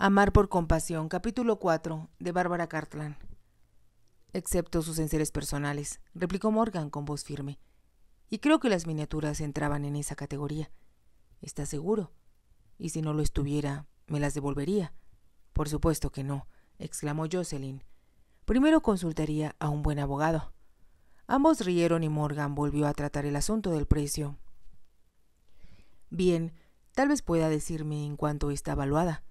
Amar por compasión, capítulo 4, de Bárbara Cartland. Excepto sus enseres personales, replicó Morgan con voz firme. Y creo que las miniaturas entraban en esa categoría. ¿Estás seguro? Y si no lo estuviera, ¿me las devolvería? Por supuesto que no, exclamó Jocelyn. Primero consultaría a un buen abogado. Ambos rieron y Morgan volvió a tratar el asunto del precio. Bien, tal vez pueda decirme en cuánto está valuada.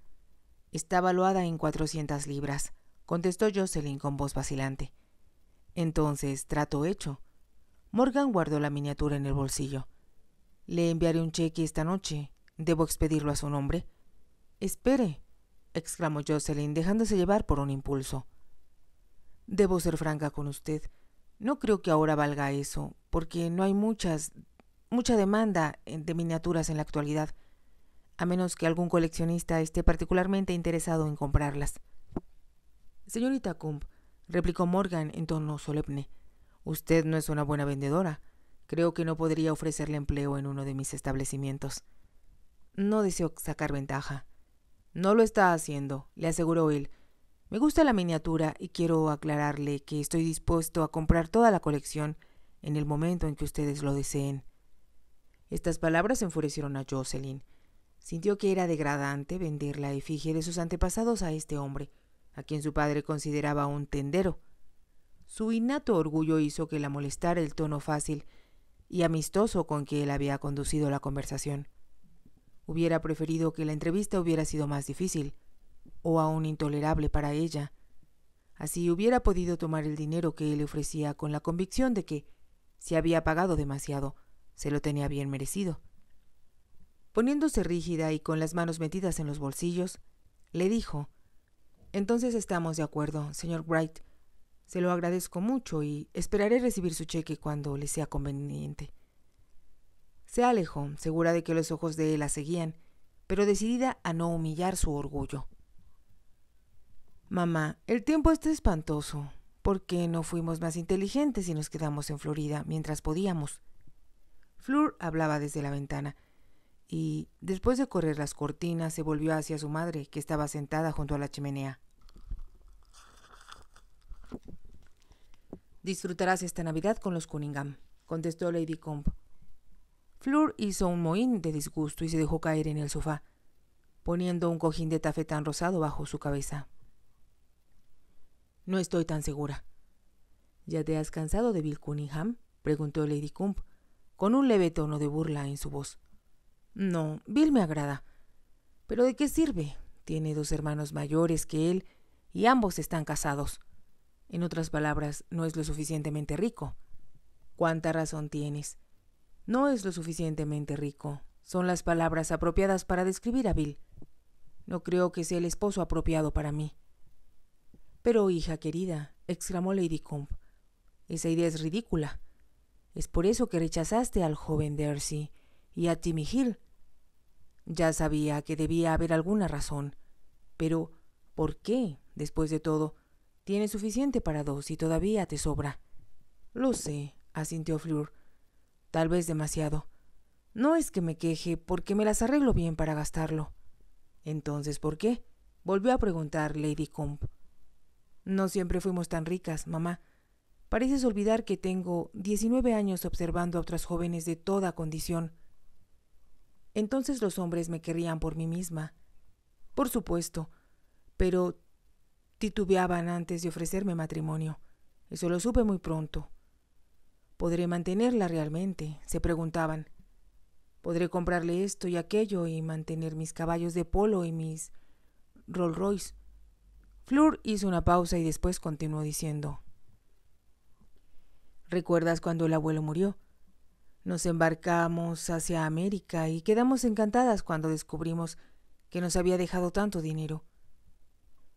Está valuada en 400 libras, contestó Jocelyn con voz vacilante. Entonces, trato hecho. Morgan guardó la miniatura en el bolsillo. Le enviaré un cheque esta noche. ¿Debo expedirlo a su nombre? Espere, exclamó Jocelyn, dejándose llevar por un impulso. Debo ser franca con usted. No creo que ahora valga eso, porque no hay mucha demanda de miniaturas en la actualidad, a menos que algún coleccionista esté particularmente interesado en comprarlas. Señorita Kump, replicó Morgan en tono solemne, usted no es una buena vendedora. Creo que no podría ofrecerle empleo en uno de mis establecimientos. No deseo sacar ventaja. No lo está haciendo, le aseguró él. Me gusta la miniatura y quiero aclararle que estoy dispuesto a comprar toda la colección en el momento en que ustedes lo deseen. Estas palabras enfurecieron a Jocelyn. Sintió que era degradante vender la efigie de sus antepasados a este hombre, a quien su padre consideraba un tendero. Su innato orgullo hizo que la molestara el tono fácil y amistoso con que él había conducido la conversación. Hubiera preferido que la entrevista hubiera sido más difícil, o aún intolerable para ella. Así hubiera podido tomar el dinero que él le ofrecía con la convicción de que, si había pagado demasiado, se lo tenía bien merecido. Poniéndose rígida y con las manos metidas en los bolsillos, le dijo: «Entonces estamos de acuerdo, señor Bright. Se lo agradezco mucho y esperaré recibir su cheque cuando le sea conveniente». Se alejó, segura de que los ojos de él la seguían, pero decidida a no humillar su orgullo. «Mamá, el tiempo está espantoso. ¿Por qué no fuimos más inteligentes y nos quedamos en Florida mientras podíamos?» Fleur hablaba desde la ventana, y, después de correr las cortinas, se volvió hacia su madre, que estaba sentada junto a la chimenea. «Disfrutarás esta Navidad con los Cunningham», contestó Lady Combe. Fleur hizo un mohín de disgusto y se dejó caer en el sofá, poniendo un cojín de tafetán rosado bajo su cabeza. «No estoy tan segura». «¿Ya te has cansado de Bill Cunningham?», preguntó Lady Combe, con un leve tono de burla en su voz. «No, Bill me agrada. ¿Pero de qué sirve? Tiene 2 hermanos mayores que él y ambos están casados. En otras palabras, no es lo suficientemente rico». «¿Cuánta razón tienes? No es lo suficientemente rico. Son las palabras apropiadas para describir a Bill. No creo que sea el esposo apropiado para mí». «Pero, hija querida», exclamó Lady Combe, «esa idea es ridícula. Es por eso que rechazaste al joven Darcy y a Timmy Hill». «Ya sabía que debía haber alguna razón. Pero, ¿por qué? Después de todo, tienes suficiente para 2 y todavía te sobra». «Lo sé», asintió Fleur. «Tal vez demasiado. No es que me queje, porque me las arreglo bien para gastarlo». «Entonces, ¿por qué?», volvió a preguntar Lady Combe. «No siempre fuimos tan ricas, mamá. Pareces olvidar que tengo 19 años observando a otras jóvenes de toda condición». «Entonces los hombres me querrían por mí misma». «Por supuesto, pero titubeaban antes de ofrecerme matrimonio. Eso lo supe muy pronto. ¿Podré mantenerla realmente?», se preguntaban. «¿Podré comprarle esto y aquello y mantener mis caballos de polo y mis Rolls Royce?». Fleur hizo una pausa y después continuó diciendo: «¿Recuerdas cuando el abuelo murió? Nos embarcamos hacia América y quedamos encantadas cuando descubrimos que nos había dejado tanto dinero.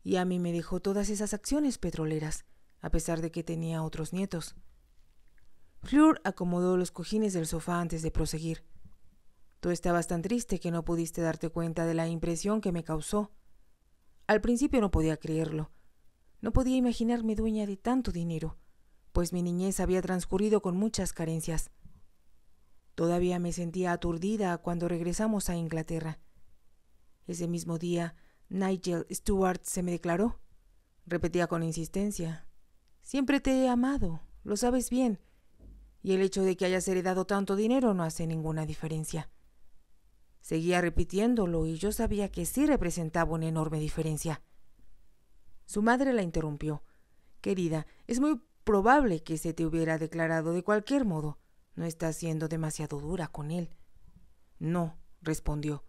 Y a mí me dejó todas esas acciones petroleras, a pesar de que tenía otros nietos». Fleur acomodó los cojines del sofá antes de proseguir. «Tú estabas tan triste que no pudiste darte cuenta de la impresión que me causó. Al principio no podía creerlo. No podía imaginarme dueña de tanto dinero, pues mi niñez había transcurrido con muchas carencias. Todavía me sentía aturdida cuando regresamos a Inglaterra. Ese mismo día Nigel Stewart se me declaró, repetía con insistencia. Siempre te he amado, lo sabes bien, y el hecho de que hayas heredado tanto dinero no hace ninguna diferencia. Seguía repitiéndolo y yo sabía que sí representaba una enorme diferencia. Su madre la interrumpió. Querida, es muy probable que se te hubiera declarado de cualquier modo. No estás siendo demasiado dura con él. No, respondió.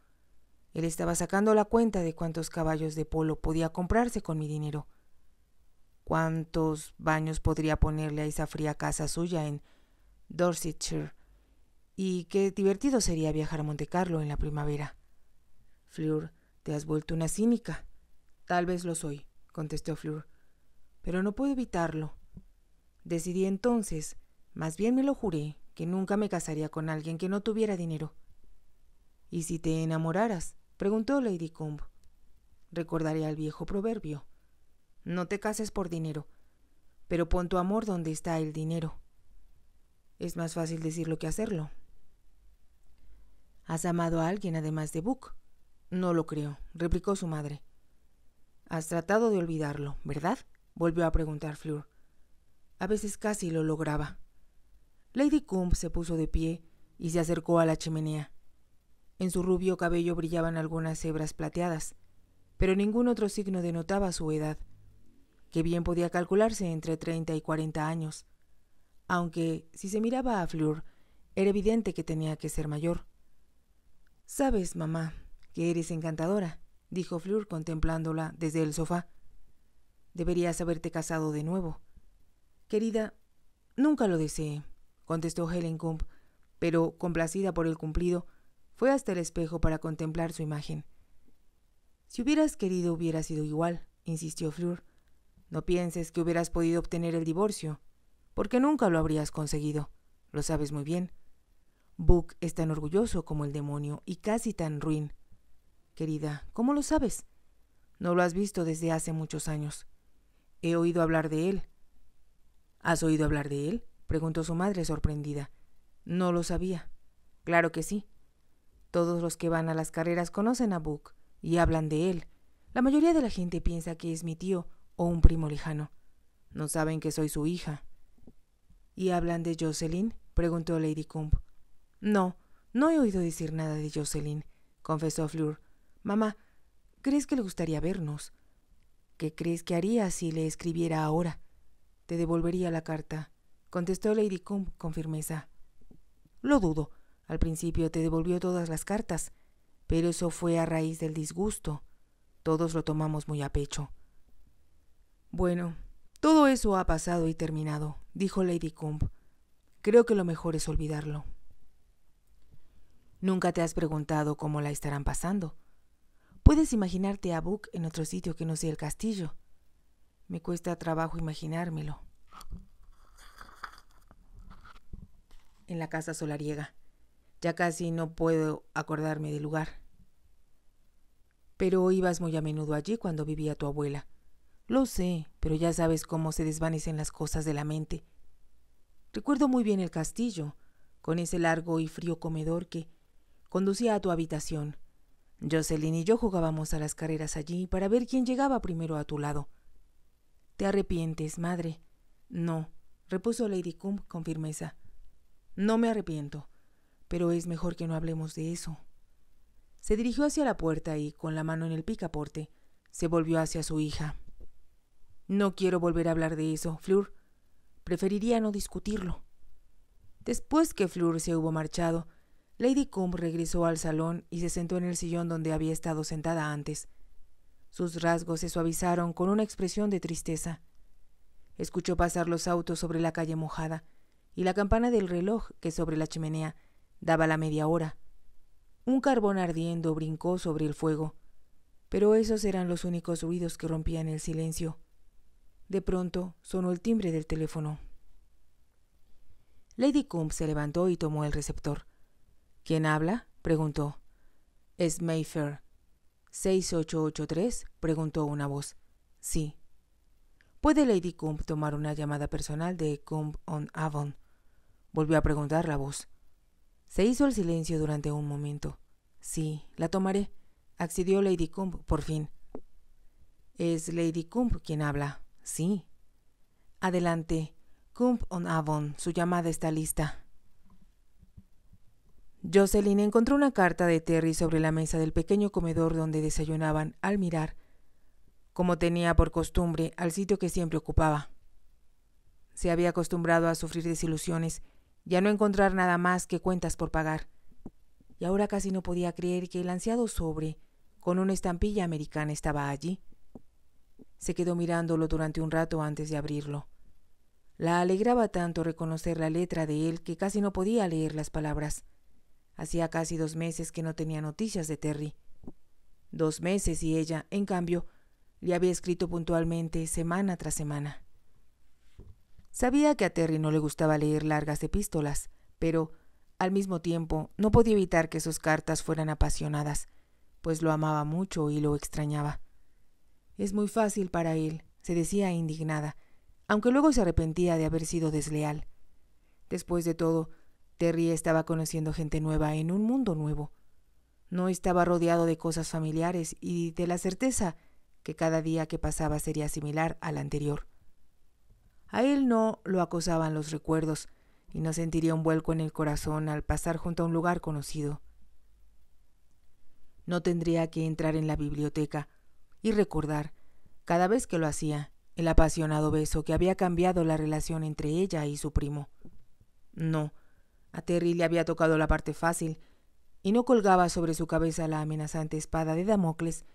Él estaba sacando la cuenta de cuántos caballos de polo podía comprarse con mi dinero. ¿Cuántos baños podría ponerle a esa fría casa suya en Dorsetshire? Y qué divertido sería viajar a Montecarlo en la primavera. Fleur, te has vuelto una cínica. Tal vez lo soy, contestó Fleur, pero no puedo evitarlo. Decidí entonces, más bien me lo juré, que nunca me casaría con alguien que no tuviera dinero. ¿Y si te enamoraras? Preguntó Lady Combe. Recordaría el viejo proverbio. No te cases por dinero, pero pon tu amor donde está el dinero. Es más fácil decirlo que hacerlo. ¿Has amado a alguien además de Buck? No lo creo, replicó su madre. Has tratado de olvidarlo, ¿verdad? Volvió a preguntar Fleur. A veces casi lo lograba. Lady Combe se puso de pie y se acercó a la chimenea. En su rubio cabello brillaban algunas hebras plateadas, pero ningún otro signo denotaba su edad, que bien podía calcularse entre 30 y 40 años, aunque, si se miraba a Fleur, era evidente que tenía que ser mayor. «Sabes, mamá, que eres encantadora», dijo Fleur contemplándola desde el sofá. «Deberías haberte casado de nuevo». «Querida, nunca lo deseé», contestó Helen Combe, pero, complacida por el cumplido, fue hasta el espejo para contemplar su imagen. «Si hubieras querido, hubiera sido igual», insistió Fleur. «No pienses que hubieras podido obtener el divorcio, porque nunca lo habrías conseguido. Lo sabes muy bien. Buck es tan orgulloso como el demonio y casi tan ruin. Querida, ¿cómo lo sabes? No lo has visto desde hace muchos años. He oído hablar de él». «¿Has oído hablar de él?», preguntó su madre sorprendida. «No lo sabía». «Claro que sí. Todos los que van a las carreras conocen a Buck y hablan de él. La mayoría de la gente piensa que es mi tío o un primo lejano. No saben que soy su hija». «¿Y hablan de Jocelyn?», preguntó Lady Combe. «No, no he oído decir nada de Jocelyn», confesó Fleur. «Mamá, ¿crees que le gustaría vernos? ¿Qué crees que haría si le escribiera ahora?» «Te devolvería la carta», contestó Lady Combe con firmeza. «Lo dudo. Al principio te devolvió todas las cartas, pero eso fue a raíz del disgusto. Todos lo tomamos muy a pecho». «Bueno, todo eso ha pasado y terminado», dijo Lady Combe. «Creo que lo mejor es olvidarlo». «¿Nunca te has preguntado cómo la estarán pasando? Puedes imaginarte a Buck en otro sitio que no sea el castillo. Me cuesta trabajo imaginármelo. En la casa solariega. Ya casi no puedo acordarme del lugar». «Pero ibas muy a menudo allí cuando vivía tu abuela». «Lo sé, pero ya sabes cómo se desvanecen las cosas de la mente. Recuerdo muy bien el castillo, con ese largo y frío comedor que conducía a tu habitación. Jocelyn y yo jugábamos a las carreras allí para ver quién llegaba primero a tu lado». «¿Te arrepientes, madre?» «No», repuso Lady Combe con firmeza. «No me arrepiento, pero es mejor que no hablemos de eso». Se dirigió hacia la puerta y, con la mano en el picaporte, se volvió hacia su hija. «No quiero volver a hablar de eso, Fleur. Preferiría no discutirlo». Después que Fleur se hubo marchado, Lady Combe regresó al salón y se sentó en el sillón donde había estado sentada antes. Sus rasgos se suavizaron con una expresión de tristeza. Escuchó pasar los autos sobre la calle mojada y la campana del reloj que sobre la chimenea daba la 1:30. Un carbón ardiendo brincó sobre el fuego, pero esos eran los únicos ruidos que rompían el silencio. De pronto sonó el timbre del teléfono. Lady Combe se levantó y tomó el receptor. «¿Quién habla?», preguntó. «Es Mayfair». «¿6883?» preguntó una voz. «Sí». «¿Puede Lady Combe tomar una llamada personal de Combe-on-Avon?», volvió a preguntar la voz. Se hizo el silencio durante un momento. «Sí, la tomaré», accedió Lady Combe por fin. Es Lady Cump quien habla. Sí. Adelante. Cump on Avon. Su llamada está lista. Jocelyn encontró una carta de Terry sobre la mesa del pequeño comedor donde desayunaban al mirar, como tenía por costumbre, al sitio que siempre ocupaba. Se había acostumbrado a sufrir desilusiones y a no encontrar nada más que cuentas por pagar. Y ahora casi no podía creer que el ansiado sobre, con una estampilla americana, estaba allí. Se quedó mirándolo durante un rato antes de abrirlo. La alegraba tanto reconocer la letra de él que casi no podía leer las palabras. Hacía casi 2 meses que no tenía noticias de Terry. 2 meses y ella, en cambio, le había escrito puntualmente semana tras semana. Sabía que a Terry no le gustaba leer largas epístolas, pero, al mismo tiempo, no podía evitar que sus cartas fueran apasionadas, pues lo amaba mucho y lo extrañaba. Es muy fácil para él, se decía indignada, aunque luego se arrepentía de haber sido desleal. Después de todo, Terry estaba conociendo gente nueva en un mundo nuevo. No estaba rodeado de cosas familiares y de la certeza que cada día que pasaba sería similar al anterior. A él no lo acosaban los recuerdos y no sentiría un vuelco en el corazón al pasar junto a un lugar conocido. No tendría que entrar en la biblioteca y recordar, cada vez que lo hacía, el apasionado beso que había cambiado la relación entre ella y su primo. No, a Terry le había tocado la parte fácil y no colgaba sobre su cabeza la amenazante espada de Damocles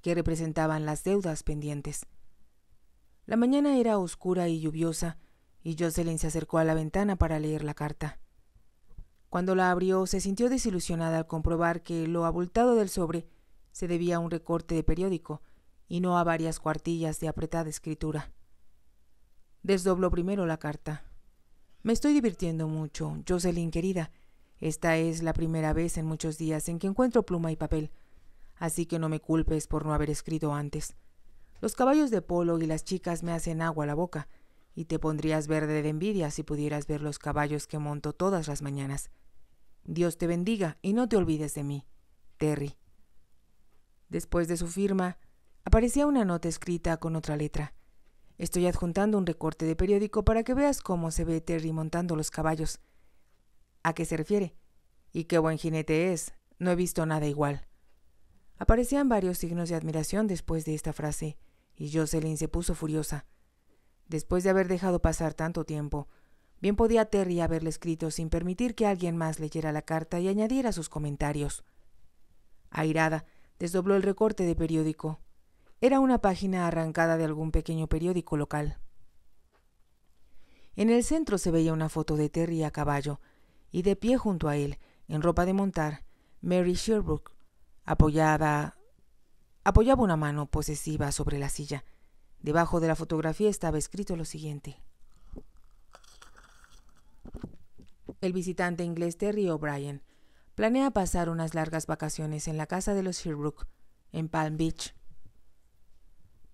que representaban las deudas pendientes. La mañana era oscura y lluviosa y Jocelyn se acercó a la ventana para leer la carta. Cuando la abrió, se sintió desilusionada al comprobar que lo abultado del sobre se debía a un recorte de periódico y no a varias cuartillas de apretada escritura. Desdobló primero la carta. Me estoy divirtiendo mucho, Jocelyn querida. Esta es la primera vez en muchos días en que encuentro pluma y papel, así que no me culpes por no haber escrito antes. Los caballos de polo y las chicas me hacen agua a la boca, y te pondrías verde de envidia si pudieras ver los caballos que monto todas las mañanas. Dios te bendiga y no te olvides de mí, Terry. Después de su firma, aparecía una nota escrita con otra letra. Estoy adjuntando un recorte de periódico para que veas cómo se ve Terry montando los caballos. ¿A qué se refiere? Y qué buen jinete es. No he visto nada igual. Aparecían varios signos de admiración después de esta frase, y Jocelyn se puso furiosa. Después de haber dejado pasar tanto tiempo, bien podía Terry haberle escrito sin permitir que alguien más leyera la carta y añadiera sus comentarios. Airada, desdobló el recorte de periódico. Era una página arrancada de algún pequeño periódico local. En el centro se veía una foto de Terry a caballo, y de pie junto a él, en ropa de montar, Mary Sherbrooke, apoyaba una mano posesiva sobre la silla. Debajo de la fotografía estaba escrito lo siguiente: el visitante inglés Terry O'Brien planea pasar unas largas vacaciones en la casa de los Sherbrooke, en Palm Beach.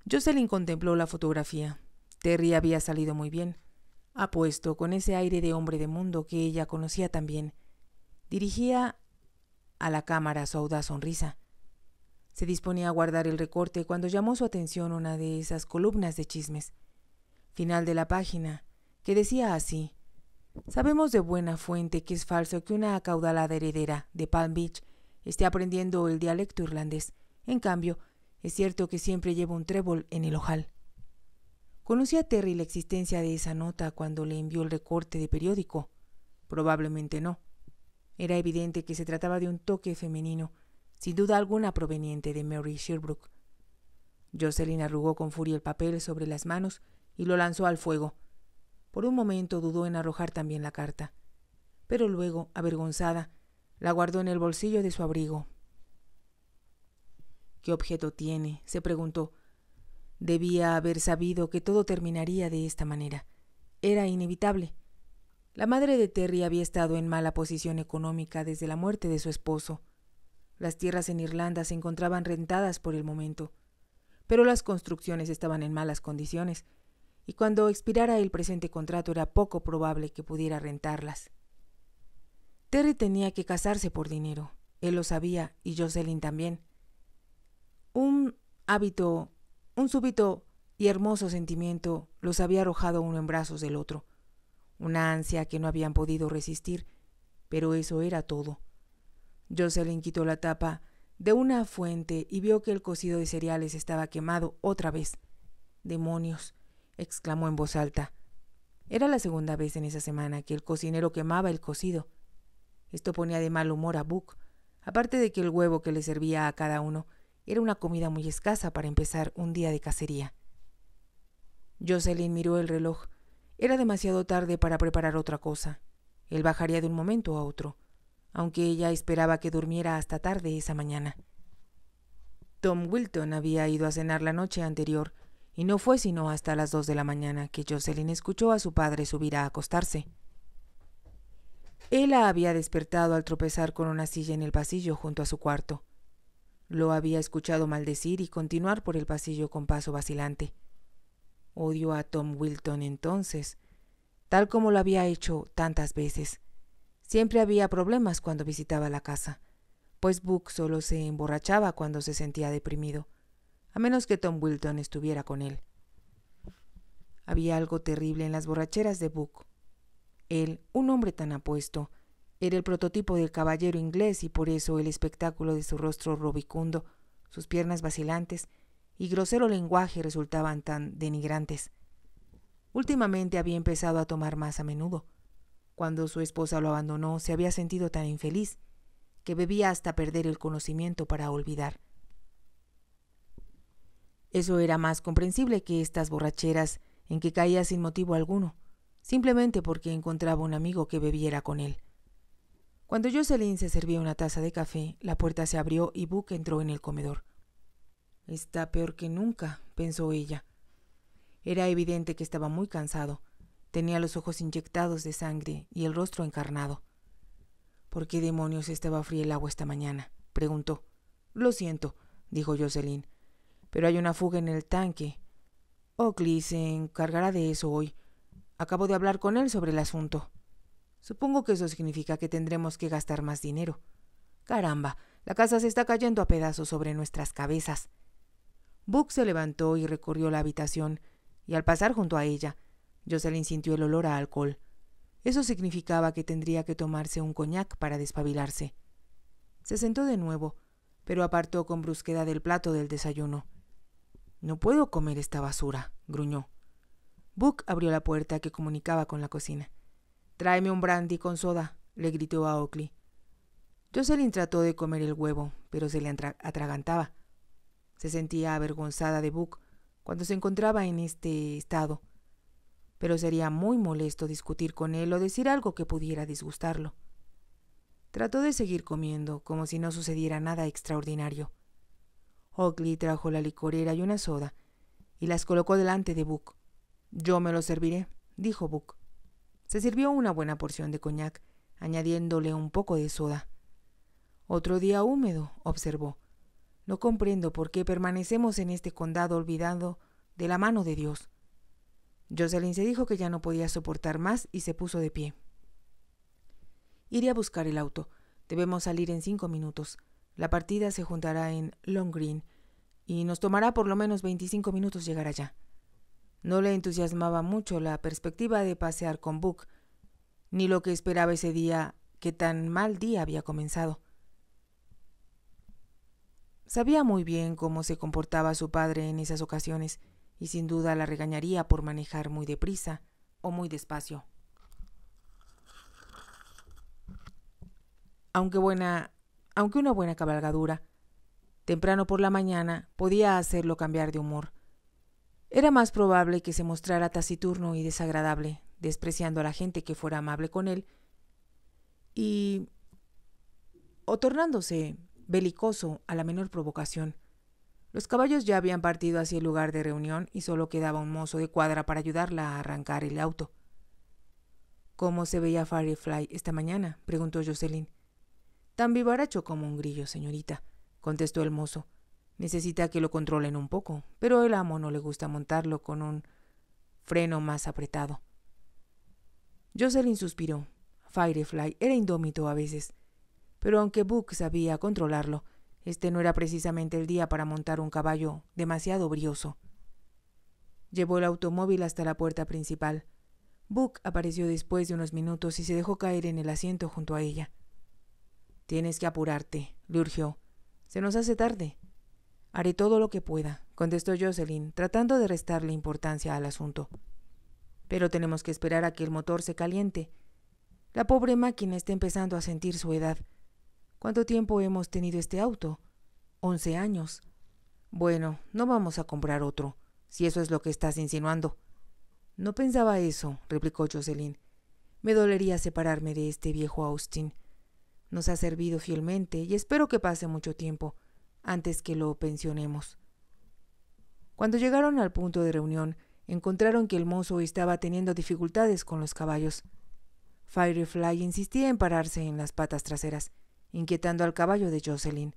Jocelyn contempló la fotografía. Terry había salido muy bien, apuesto, con ese aire de hombre de mundo que ella conocía tan bien. Dirigía a la cámara su audaz sonrisa. Se disponía a guardar el recorte cuando llamó su atención una de esas columnas de chismes. Final de la página, que decía así: sabemos de buena fuente que es falso que una acaudalada heredera de Palm Beach esté aprendiendo el dialecto irlandés. En cambio, es cierto que siempre lleva un trébol en el ojal. ¿Conocía Terry la existencia de esa nota cuando le envió el recorte de periódico? Probablemente no. Era evidente que se trataba de un toque femenino, sin duda alguna proveniente de Mary Sherbrooke. Jocelyn arrugó con furia el papel sobre las manos y lo lanzó al fuego. Por un momento dudó en arrojar también la carta, pero luego, avergonzada, la guardó en el bolsillo de su abrigo. ¿Qué objeto tiene?, se preguntó. Debía haber sabido que todo terminaría de esta manera. Era inevitable. La madre de Terry había estado en mala posición económica desde la muerte de su esposo. Las tierras en Irlanda se encontraban rentadas por el momento, pero las construcciones estaban en malas condiciones, y cuando expirara el presente contrato era poco probable que pudiera rentarlas. Terry tenía que casarse por dinero. Él lo sabía, y Jocelyn también. Un hábito Un súbito y hermoso sentimiento los había arrojado uno en brazos del otro, una ansia que no habían podido resistir, pero eso era todo. Jocelyn quitó la tapa de una fuente y vio que el cocido de cereales estaba quemado otra vez. «¡Demonios!», exclamó en voz alta. Era la segunda vez en esa semana que el cocinero quemaba el cocido. Esto ponía de mal humor a Buck, aparte de que el huevo que le servía a cada uno era una comida muy escasa para empezar un día de cacería. Jocelyn miró el reloj. Era demasiado tarde para preparar otra cosa. Él bajaría de un momento a otro, aunque ella esperaba que durmiera hasta tarde esa mañana. Tom Wilton había ido a cenar la noche anterior y no fue sino hasta las 2 de la mañana que Jocelyn escuchó a su padre subir a acostarse. Él la había despertado al tropezar con una silla en el pasillo junto a su cuarto. Lo había escuchado maldecir y continuar por el pasillo con paso vacilante. Odió a Tom Wilton entonces, tal como lo había hecho tantas veces. Siempre había problemas cuando visitaba la casa, pues Buck solo se emborrachaba cuando se sentía deprimido, a menos que Tom Wilton estuviera con él. Había algo terrible en las borracheras de Buck. Él, un hombre tan apuesto, era el prototipo del caballero inglés y por eso el espectáculo de su rostro rubicundo, sus piernas vacilantes y grosero lenguaje resultaban tan denigrantes. Últimamente había empezado a tomar más a menudo. Cuando su esposa lo abandonó, se había sentido tan infeliz que bebía hasta perder el conocimiento para olvidar. Eso era más comprensible que estas borracheras en que caía sin motivo alguno, simplemente porque encontraba un amigo que bebiera con él. Cuando Jocelyn se servía una taza de café, la puerta se abrió y Buck entró en el comedor. «Está peor que nunca», pensó ella. Era evidente que estaba muy cansado. Tenía los ojos inyectados de sangre y el rostro encarnado. «¿Por qué demonios estaba fría el agua esta mañana?», preguntó. «Lo siento», dijo Jocelyn, «pero hay una fuga en el tanque. Oakley se encargará de eso hoy. Acabo de hablar con él sobre el asunto. Supongo que eso significa que tendremos que gastar más dinero. Caramba, la casa se está cayendo a pedazos sobre nuestras cabezas». Buck se levantó y recorrió la habitación, y al pasar junto a ella, Jocelyn sintió el olor a alcohol. Eso significaba que tendría que tomarse un coñac para despabilarse. Se sentó de nuevo, pero apartó con brusquedad el plato del desayuno. «No puedo comer esta basura», gruñó. Buck abrió la puerta que comunicaba con la cocina. «Tráeme un brandy con soda», le gritó a Oakley. Jocelyn trató de comer el huevo, pero se le atragantaba. Se sentía avergonzada de Buck cuando se encontraba en este estado, pero sería muy molesto discutir con él o decir algo que pudiera disgustarlo. Trató de seguir comiendo, como si no sucediera nada extraordinario. Oakley trajo la licorera y una soda, y las colocó delante de Buck. «Yo me lo serviré», dijo Buck. Se sirvió una buena porción de coñac, añadiéndole un poco de soda. «Otro día húmedo», observó. «No comprendo por qué permanecemos en este condado olvidando de la mano de Dios». Jocelyn se dijo que ya no podía soportar más y se puso de pie. «Iré a buscar el auto. Debemos salir en 5 minutos. La partida se juntará en Long Green y nos tomará por lo menos 25 minutos llegar allá». No le entusiasmaba mucho la perspectiva de pasear con Buck, ni lo que esperaba ese día, que tan mal día había comenzado. Sabía muy bien cómo se comportaba su padre en esas ocasiones, y sin duda la regañaría por manejar muy deprisa o muy despacio. Aunque una buena cabalgadura, temprano por la mañana, podía hacerlo cambiar de humor. Era más probable que se mostrara taciturno y desagradable, despreciando a la gente que fuera amable con él, o tornándose belicoso a la menor provocación. Los caballos ya habían partido hacia el lugar de reunión y solo quedaba un mozo de cuadra para ayudarla a arrancar el auto. «¿Cómo se veía Firefly esta mañana?», preguntó Jocelyn. «Tan vivaracho como un grillo, señorita», contestó el mozo. «Necesita que lo controlen un poco, pero el amo no le gusta montarlo con un freno más apretado». Jocelyn suspiró. Firefly era indómito a veces, pero aunque Buck sabía controlarlo, este no era precisamente el día para montar un caballo demasiado brioso. Llevó el automóvil hasta la puerta principal. Book apareció después de unos minutos y se dejó caer en el asiento junto a ella. «Tienes que apurarte», le urgió. «Se nos hace tarde». «Haré todo lo que pueda», contestó Jocelyn, tratando de restarle importancia al asunto. «Pero tenemos que esperar a que el motor se caliente. La pobre máquina está empezando a sentir su edad. ¿Cuánto tiempo hemos tenido este auto? 11 años. Bueno, no vamos a comprar otro, si eso es lo que estás insinuando». «No pensaba eso», replicó Jocelyn. «Me dolería separarme de este viejo Austin. Nos ha servido fielmente y espero que pase mucho tiempo antes que lo pensionemos». Cuando llegaron al punto de reunión, encontraron que el mozo estaba teniendo dificultades con los caballos. Firefly insistía en pararse en las patas traseras, inquietando al caballo de Jocelyn.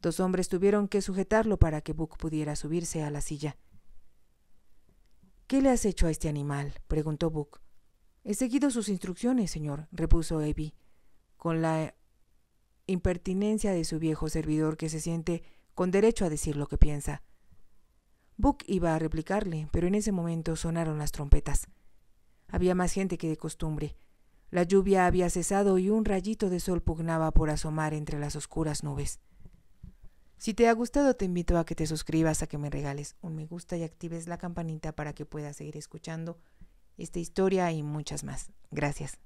2 hombres tuvieron que sujetarlo para que Book pudiera subirse a la silla. «¿Qué le has hecho a este animal?», preguntó Book. «He seguido sus instrucciones, señor», repuso Abby, con la impertinencia de su viejo servidor que se siente con derecho a decir lo que piensa. Book iba a replicarle, pero en ese momento sonaron las trompetas. Había más gente que de costumbre. La lluvia había cesado y un rayito de sol pugnaba por asomar entre las oscuras nubes. Si te ha gustado, te invito a que te suscribas, a que me regales un me gusta y actives la campanita para que puedas seguir escuchando esta historia y muchas más. Gracias.